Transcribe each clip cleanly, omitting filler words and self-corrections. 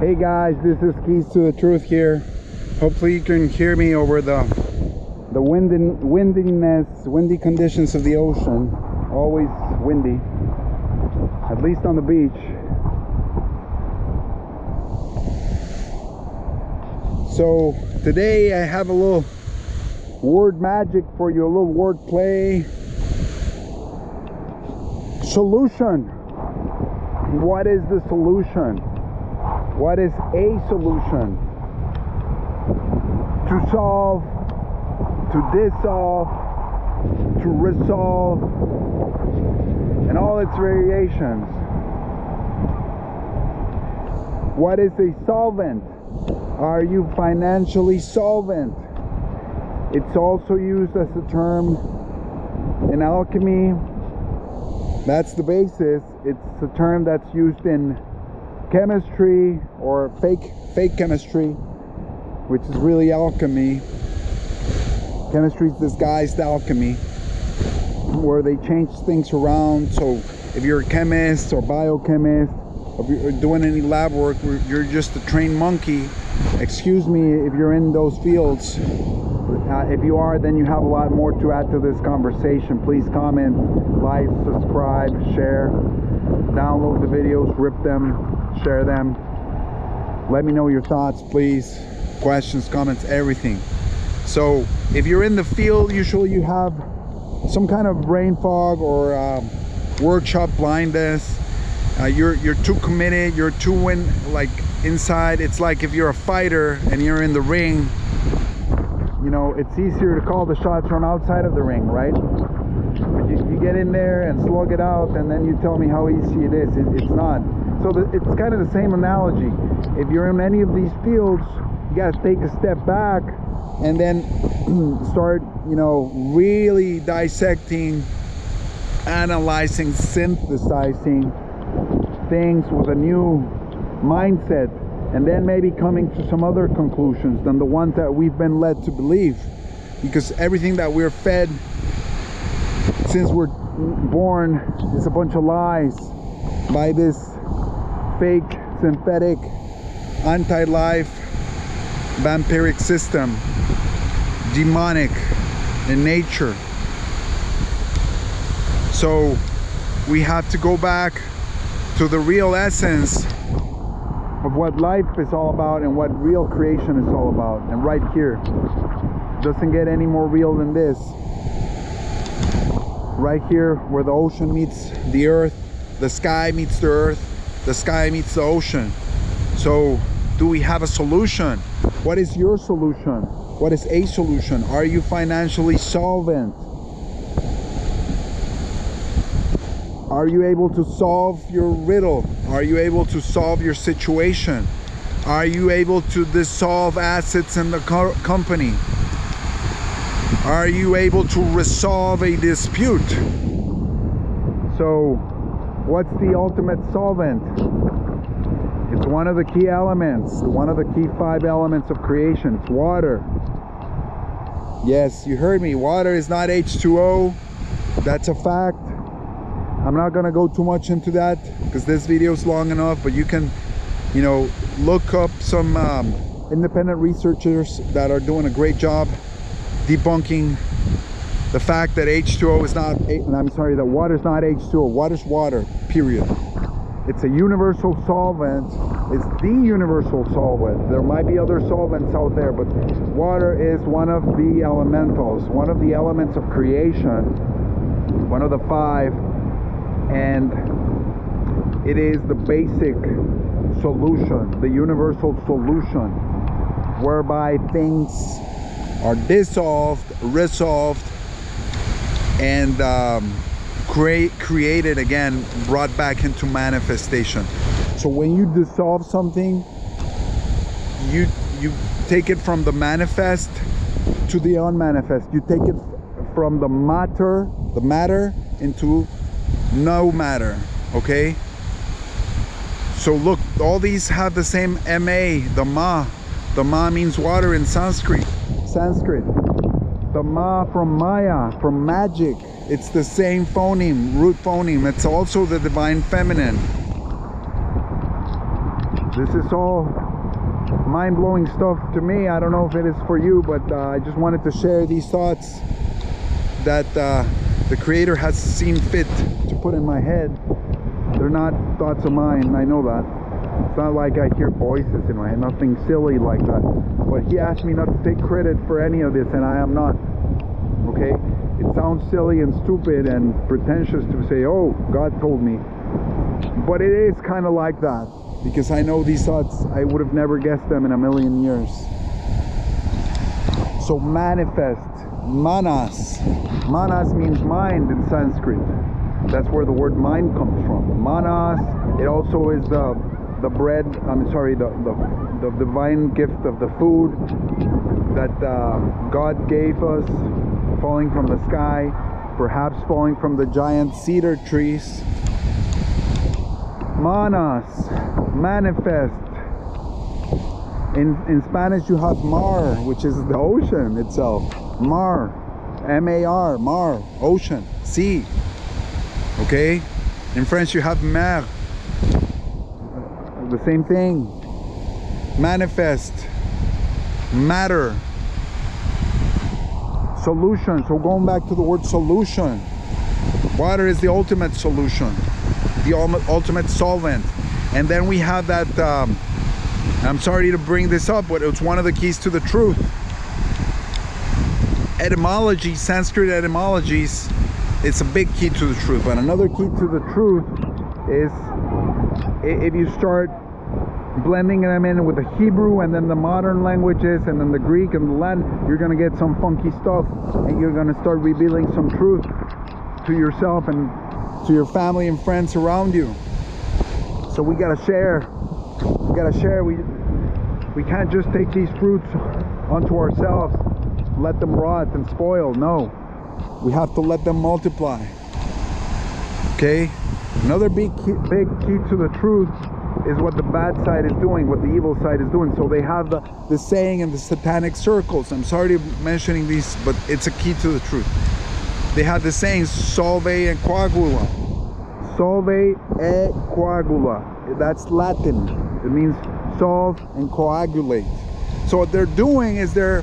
Hey guys, this is Keys to the Truth here. Hopefully you can hear me over the windy conditions of the ocean. Always windy, at least on the beach. So today I have a little word magic for you, a little word play. Solution. What is the solution? What is a solution? To solve, to dissolve, to resolve, and all its variations. What is a solvent? Are you financially solvent? It's also used as a term in alchemy. That's the basis. It's a term that's used in chemistry or fake chemistry, which is really alchemy. Chemistry is disguised alchemy, where they change things around. So if you're a chemist or biochemist, or if you're doing any lab work, you're just a trained monkey. Excuse me if you're in those fields. If you are, then you have a lot more to add to this conversation. Please comment, like, subscribe, share, download the videos, rip them, share them. Let me know your thoughts, please. Questions, comments, everything. So if you're in the field, usually you have some kind of brain fog or workshop blindness. You're too committed, you're too inside. It's like if you're a fighter and you're in the ring, you know, it's easier to call the shots from outside of the ring, right? But you get in there and slug it out, and then you tell me how easy it is. It's not. So it's kind of the same analogy. If you're in any of these fields, you got to take a step back and then start, you know, really dissecting, analyzing, synthesizing things with a new mindset, and then maybe coming to some other conclusions than the ones that we've been led to believe. Because everything that we're fed since we're born is a bunch of lies by this fake, synthetic, anti-life, vampiric system, demonic in nature. So we have to go back to the real essence of what life is all about and what real creation is all about. And right here, doesn't get any more real than this. Right here, where the ocean meets the earth, the sky meets the earth, the sky meets the ocean. So do we have a solution? What is your solution? What is a solution? Are you financially solvent? Are you able to solve your riddle? Are you able to solve your situation? Are you able to dissolve assets in the company? Are you able to resolve a dispute? So what's the ultimate solvent? It's one of the key elements, one of the key 5 elements of creation. It's water. Yes, you heard me. Water is not H2O. That's a fact. I'm not gonna go too much into that because this video is long enough, but you can, you know, look up some independent researchers that are doing a great job debunking the fact that H2O is not, that water is not H2O. Water's water, period. It's a universal solvent. It's the universal solvent. There might be other solvents out there, but water is one of the elementals, one of the elements of creation, one of the 5. And it is the basic solution, the universal solution, whereby things are dissolved, resolved, and created again, brought back into manifestation. So when you dissolve something, you take it from the manifest to the unmanifest. You take it from the matter into no matter. Okay, so look, all these have the same ma, the ma means water in Sanskrit. The ma from Maya, from magic. It's the same phoneme, root phoneme. It's also the divine feminine. This is all mind-blowing stuff to me. I don't know if it is for you, but I just wanted to share these thoughts that the Creator has seen fit to put in my head. They're not thoughts of mine, I know that. It's not like I hear voices in my head, nothing silly like that. But He asked me not to take credit for any of this, and I am not. Okay? It sounds silly and stupid and pretentious to say, oh, God told me. But it is kind of like that, because I know these thoughts, I would have never guessed them in a million years. So manifest, manas. Manas means mind in Sanskrit. That's where the word mind comes from. Manas, it also is the bread, the divine gift of the food that God gave us, falling from the sky, perhaps falling from the giant cedar trees. Manas, manifest. In Spanish you have mar, which is the ocean itself. Mar, M-A-R, mar, ocean, sea. Okay? In French you have mer. The same thing. Manifest, matter, solution. So going back to the word solution, water is the ultimate solution, the ultimate solvent. And then we have that I'm sorry to bring this up, but it's one of the keys to the truth. Etymology, Sanskrit etymologies, it's a big key to the truth. But another key to the truth is if you start blending them in with the Hebrew and then the modern languages and then the Greek and the Latin, you're going to get some funky stuff, and you're going to start revealing some truth to yourself and to your family and friends around you. So we got to share. We got to share. We can't just take these fruits onto ourselves, let them rot and spoil. No, we have to let them multiply. Okay? Another big key to the truth is what the bad side is doing, what the evil side is doing. So they have the saying in the satanic circles. I'm sorry to mentioning these, but it's a key to the truth. They have the saying, solve e coagula. Solve e coagula. That's Latin. It means solve and coagulate. So what they're doing is they're,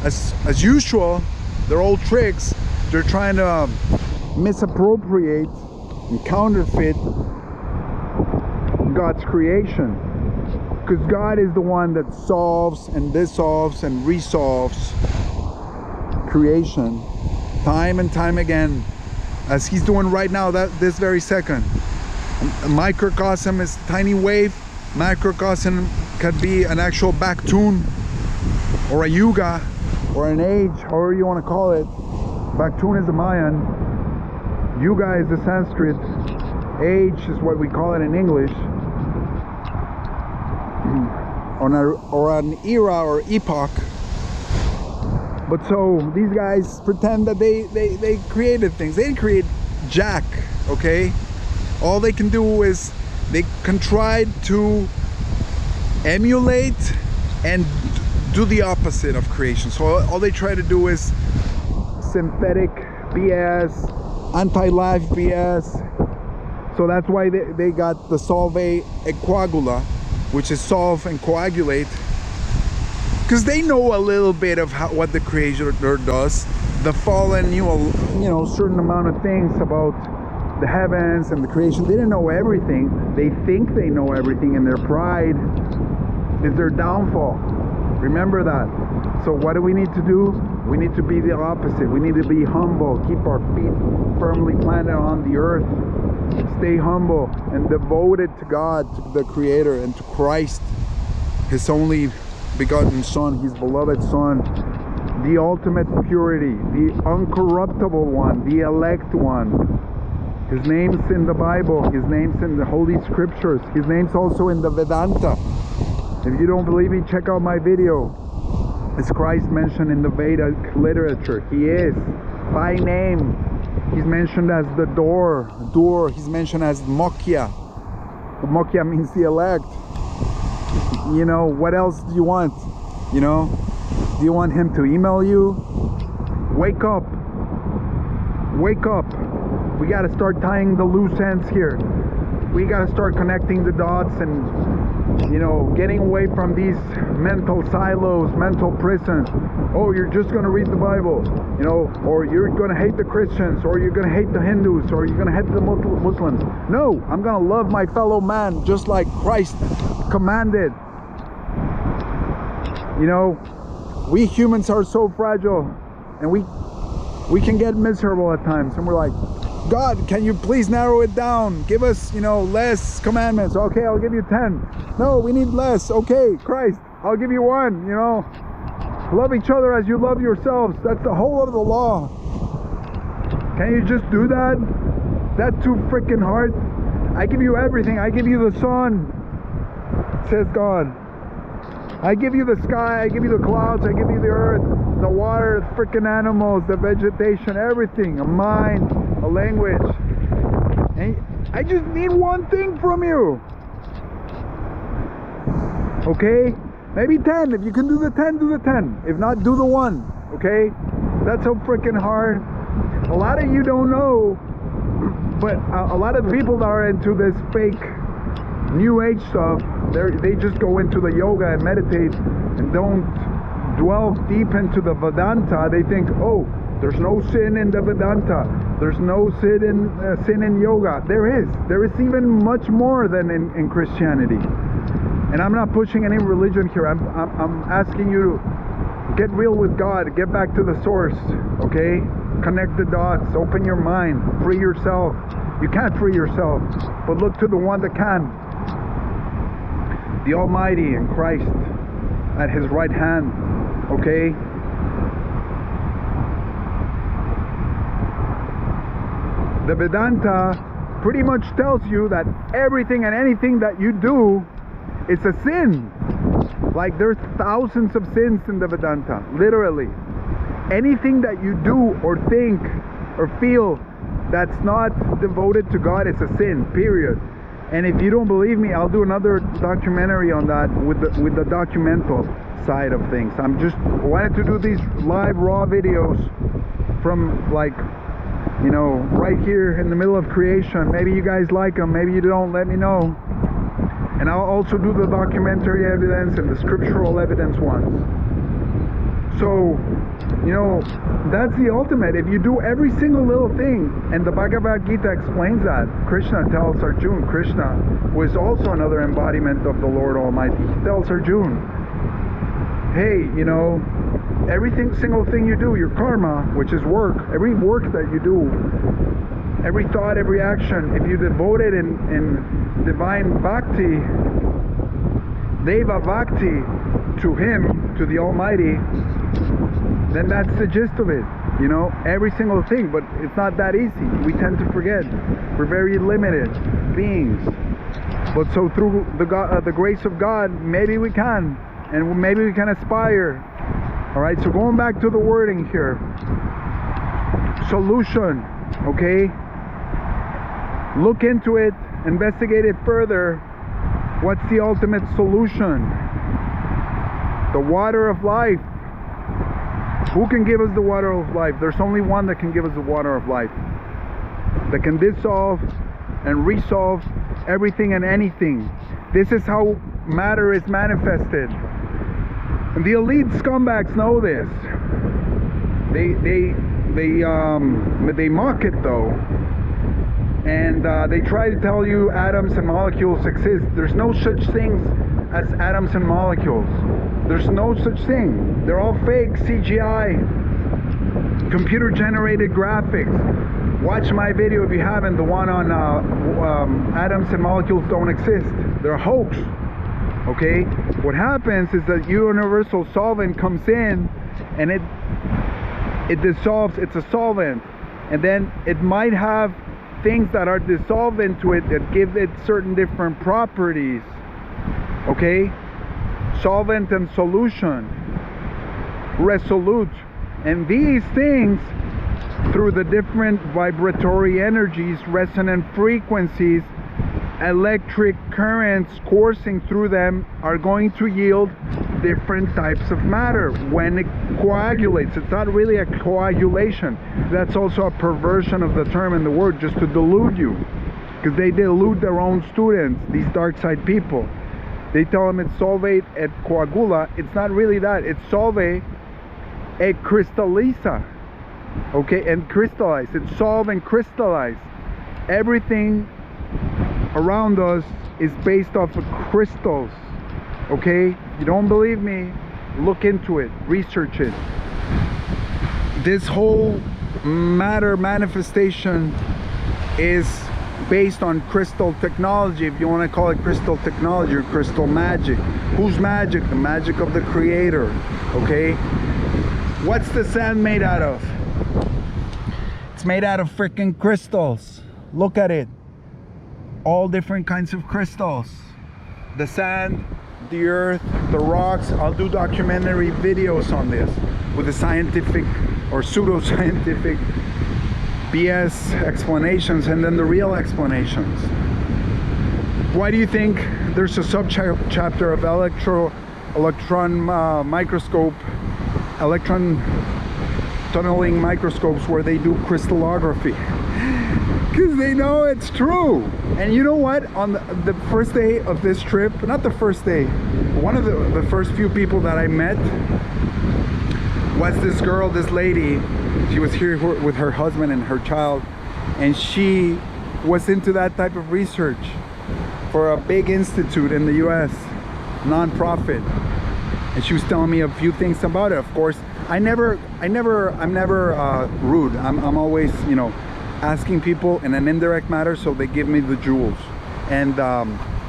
as usual, their old tricks, they're trying to misappropriate and counterfeit God's creation, because God is the one that solves and dissolves and resolves creation time and time again, as He's doing right now, this very second. A microcosm is a tiny wave. Macrocosm could be an actual back tune or a yuga or an age, however you want to call it. Back tune is the Mayan, yuga is the Sanskrit, age is what we call it in English. Or an era or epoch. But so these guys pretend that they created things. They didn't create jack, okay? All they can do is they contrive to emulate and do the opposite of creation. So all they try to do is synthetic BS, anti-life BS. So that's why they got the solve e coagula, which is solve and coagulate, because they know a little bit of what the Creator does. The fallen knew a certain amount of things about the heavens and the creation. They didn't know everything. They think they know everything, and their pride is their downfall. Remember that. So what do we need to do? We need to be the opposite. We need to be humble, keep our feet firmly planted on the earth, stay humble and devoted to God, to the Creator, and to Christ, His only begotten Son, His beloved Son, the ultimate purity, the uncorruptible one, the elect one. His name's in the Bible, His name's in the Holy Scriptures, His name's also in the Vedanta. If you don't believe me, check out my video. Is Christ mentioned in the Vedic literature? He is, by name. He's mentioned as the door. He's mentioned as Mokhya. Mokhya means the elect. You know, what else do you want? You know, do you want Him to email you? Wake up. Wake up. We got to start tying the loose ends here. We got to start connecting the dots and you know, getting away from these mental silos, mental prisons. Oh, you're just going to read the Bible, you know, or you're going to hate the Christians, or you're going to hate the Hindus, or you're going to hate the Muslims. No, I'm going to love my fellow man just like Christ commanded. You know, we humans are so fragile, and we can get miserable at times, and we're like, God, can you please narrow it down? Give us, you know, less commandments. Okay, I'll give you 10. No, we need less. Okay, Christ, I'll give you 1, you know. Love each other as you love yourselves. That's the whole of the law. Can you just do that? That's too freaking hard. I give you everything. I give you the sun, says God. I give you the sky, I give you the clouds, I give you the earth, the water, the freaking animals, the vegetation, everything, a mind, a language. And I just need one thing from you. Okay? Maybe 10. If you can do the 10, do the 10. If not, do the 1. Okay? That's so freaking hard. A lot of you don't know, but a lot of people that are into this fake New Age stuff, they just go into the yoga and meditate and don't dwell deep into the Vedanta. They think, oh, there's no sin in the Vedanta. There's no sin in yoga. There is even much more than in Christianity. And I'm not pushing any religion here. I'm asking you to get real with God. Get back to the source. Okay? Connect the dots. Open your mind. Free yourself. You can't free yourself, but look to the one that can. The Almighty in Christ at His right hand. Okay? The Vedanta pretty much tells you that everything and anything that you do is a sin. Like, there's thousands of sins in the Vedanta, literally. Anything that you do or think or feel that's not devoted to God is a sin, period. And if you don't believe me, I'll do another documentary on that with the documental side of things. I'm just wanted to do these live raw videos from, like, you know, right here in the middle of creation. Maybe you guys like them, maybe you don't, let me know. And I'll also do the documentary evidence and the scriptural evidence ones. So, you know, that's the ultimate. If you do every single little thing, and the Bhagavad Gita explains that. Krishna tells Arjuna, Krishna was also another embodiment of the Lord Almighty. He tells Arjuna, hey, you know, every single thing you do, your karma, which is work, every work that you do, every thought, every action, if you devote it in divine bhakti, deva bhakti, to Him, to the Almighty, then that's the gist of it, you know, every single thing. But it's not that easy. We tend to forget. We're very limited beings. But so through the grace of God, maybe we can, and maybe we can aspire. All right, so going back to the wording here, solution, okay? Look into it, investigate it further. What's the ultimate solution? The water of life. Who can give us the water of life? There's only one that can give us the water of life, that can dissolve and resolve everything and anything. This is how matter is manifested. And the elite scumbags know this. They mock it though, and they try to tell you atoms and molecules exist. There's no such things as atoms and molecules. There's no such thing. They're all fake, CGI, computer-generated graphics. Watch my video if you haven't, the one on atoms and molecules don't exist. They're a hoax. Okay? What happens is that universal solvent comes in and it dissolves. It's a solvent, and then it might have things that are dissolved into it that give it certain different properties. Okay? Solvent and solution, resolute, and these things, through the different vibratory energies, resonant frequencies, electric currents coursing through them, are going to yield different types of matter when it coagulates. It's not really a coagulation. That's also a perversion of the term and the word, just to delude you, because they delude their own students, these dark side people. They tell them it's solvate et coagula. It's not really that. It's solve et crystalliza. Okay, and crystallize. It's solve and crystallize. Everything around us is based off of crystals. Okay, you don't believe me? Look into it, research it. This whole matter manifestation is based on crystal technology, if you want to call it crystal technology or crystal magic. Whose magic? The magic of the creator. Okay, what's the sand made out of? It's made out of freaking crystals. Look at it. All different kinds of crystals. The sand, the earth, the rocks. I'll do documentary videos on this with the scientific or pseudo-scientific BS explanations and then the real explanations. Why do you think there's a sub-chapter of electron microscope, electron tunneling microscopes where they do crystallography? Because they know it's true. And you know what? On the first day of this trip, not the first day, one of the first few people that I met was this girl, this lady. She was here with her husband and her child, and she was into that type of research for a big institute in the US, non-profit. And she was telling me a few things about it. Of course, I'm never rude. I'm always, you know, asking people in an indirect matter, so they give me the jewels. And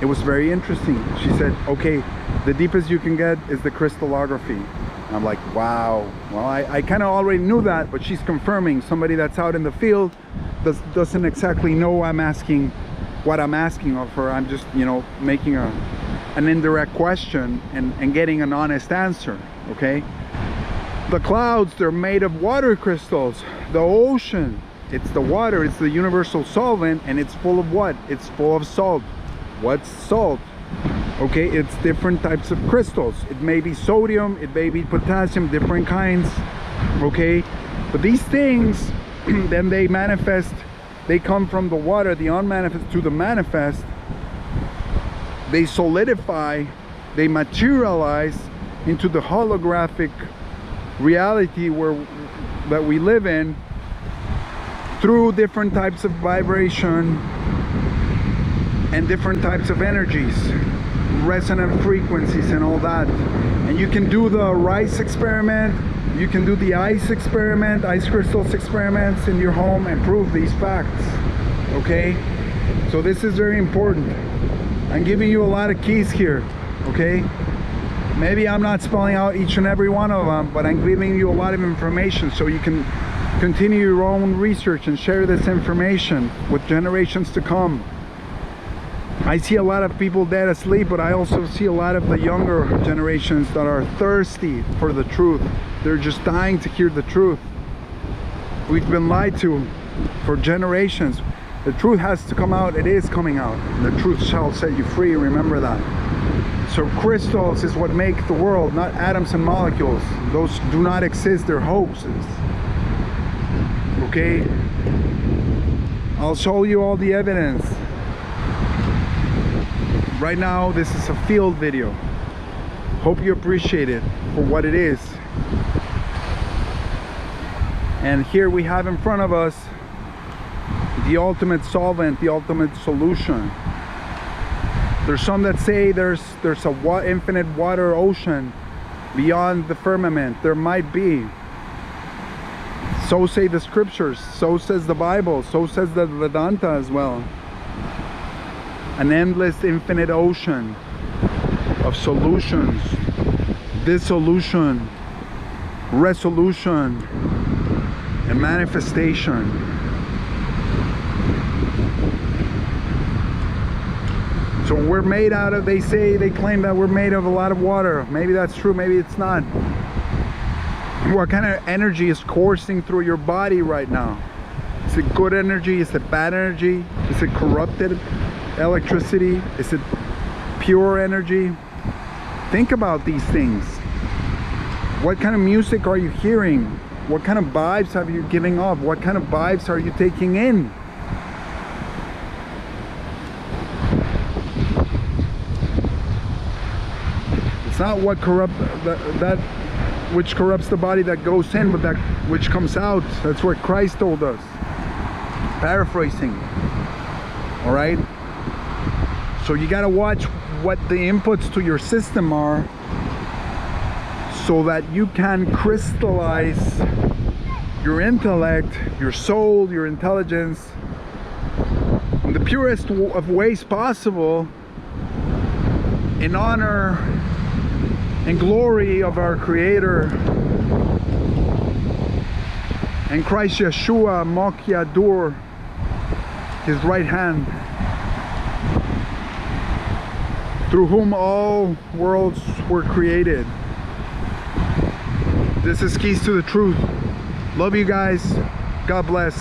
it was very interesting. She said, okay, the deepest you can get is the crystallography. I'm like, wow. Well, I kind of already knew that, but she's confirming. Somebody that's out in the field doesn't exactly know what I'm asking of her. I'm just, you know, making an indirect question and getting an honest answer. Okay, the clouds, they're made of water crystals. The ocean, it's the water, it's the universal solvent, and it's full of what? It's full of salt. What's salt? Okay, it's different types of crystals. It may be sodium, it may be potassium, different kinds. Okay, but these things then they manifest, they come from the water, the unmanifest to the manifest. They solidify, they materialize into the holographic reality that we live in through different types of vibration and different types of energies, resonant frequencies and all that. And you can do the rice experiment, you can do the ice experiment, ice crystals experiments in your home and prove these facts. Okay, so this is very important. I'm giving you a lot of keys here. Okay, maybe I'm not spelling out each and every one of them, but I'm giving you a lot of information so you can continue your own research and share this information with generations to come. I see a lot of people dead asleep, but I also see a lot of the younger generations that are thirsty for the truth. They're just dying to hear the truth. We've been lied to for generations. The truth has to come out. It is coming out. The truth shall set you free. Remember that. So crystals is what make the world, not atoms and molecules. Those do not exist. They're hoaxes. Okay? I'll show you all the evidence. Right now, this is a field video. Hope you appreciate it for what it is. And here we have in front of us the ultimate solvent, the ultimate solution. There's some that say there's a infinite water ocean beyond the firmament. There might be. So say the scriptures, so says the Bible, so says the Vedanta as well. An endless infinite ocean of solutions, dissolution, resolution, and manifestation. So we're made out of, they claim that we're made of a lot of water. Maybe that's true, maybe it's not. What kind of energy is coursing through your body right now? Is it good energy? Is it bad energy? Is it corrupted electricity? Is it pure energy? Think about these things. What kind of music are you hearing? What kind of vibes have you giving off? What kind of vibes are you taking in? It's not what that which corrupts the body that goes in, but that which comes out. That's what Christ told us. Paraphrasing. All right. So you got to watch what the inputs to your system are, so that you can crystallize your intellect, your soul, your intelligence in the purest of ways possible, in honor and glory of our Creator and Christ Yeshua, Mokiadur, His right hand, through whom all worlds were created. This is Keys to the Truth. Love you guys. God bless.